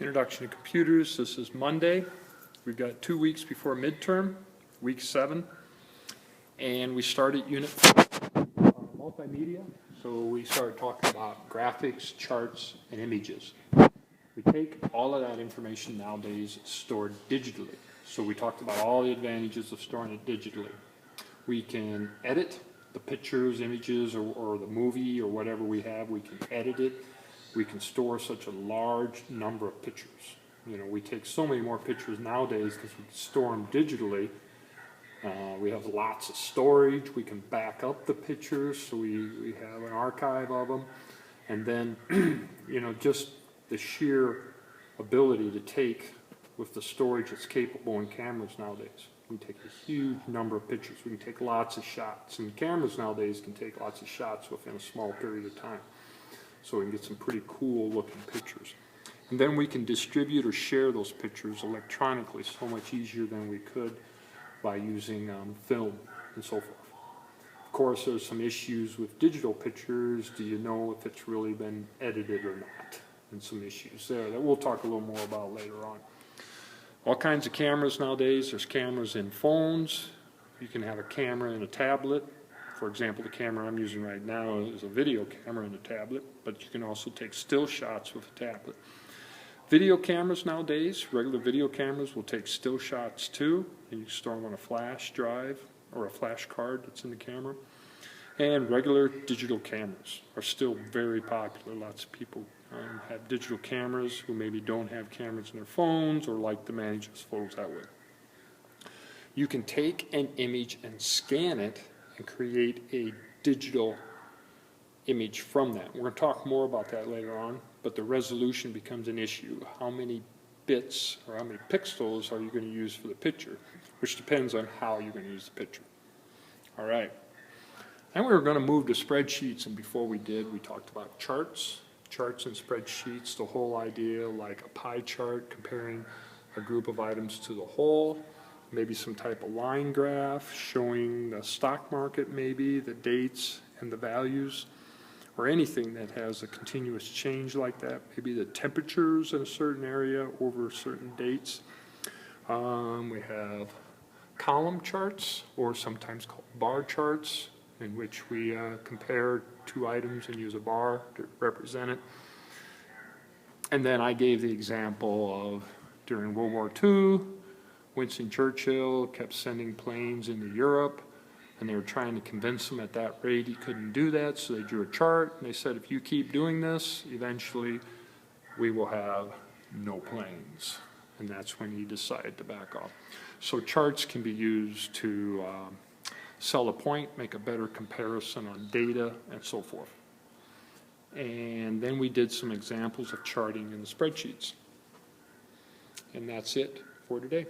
Introduction to Computers. This is Monday. We've got 2 weeks before midterm, week 7. And we started Unit 4, multimedia. So we started talking about graphics, charts, and images. We take all of that information nowadays stored digitally. So we talked about all the advantages of storing it digitally. We can edit the pictures, images, or the movie or whatever we have. We can edit it. We can store such a large number of pictures. You know, we take so many more pictures nowadays because we can store them digitally. We have lots of storage. We can back up the pictures, so we have an archive of them. And then, you know, just the sheer ability to take, with the storage that's capable in cameras nowadays. We can take a huge number of pictures. We can take lots of shots. And cameras nowadays can take lots of shots within a small period of time. So we can get some pretty cool looking pictures. And then we can distribute or share those pictures electronically so much easier than we could by using film and so forth. Of course, there's some issues with digital pictures. Do you know if it's really been edited or not? And some issues there that we'll talk a little more about later on. All kinds of cameras nowadays. There's cameras in phones. You can have a camera in a tablet. For example, the camera I'm using right now is a video camera in a tablet, but you can also take still shots with a tablet. Video cameras nowadays, regular video cameras will take still shots too, and you can store them on a flash drive or a flash card that's in the camera. And regular digital cameras are still very popular. Lots of people have digital cameras who maybe don't have cameras in their phones or like to manage those photos that way. You can take an image and scan it and create a digital image from that. We're going to talk more about that later on, but the resolution becomes an issue. How many bits or how many pixels are you going to use for the picture, which depends on how you're going to use the picture. All right. And we were going to move to spreadsheets, and before we did, we talked about charts and spreadsheets, the whole idea like a pie chart comparing a group of items to the whole. Maybe some type of line graph showing the stock market, maybe the dates and the values, or anything that has a continuous change like that. Maybe the temperatures in a certain area over certain dates. We have column charts, or sometimes called bar charts, in which we compare two items and use a bar to represent it. And then I gave the example of during World War II, Winston Churchill kept sending planes into Europe, and they were trying to convince him at that rate he couldn't do that, so they drew a chart, and they said, if you keep doing this, eventually we will have no planes. And that's when he decided to back off. So charts can be used to sell a point, make a better comparison on data, and so forth. And then we did some examples of charting in the spreadsheets. And that's it for today.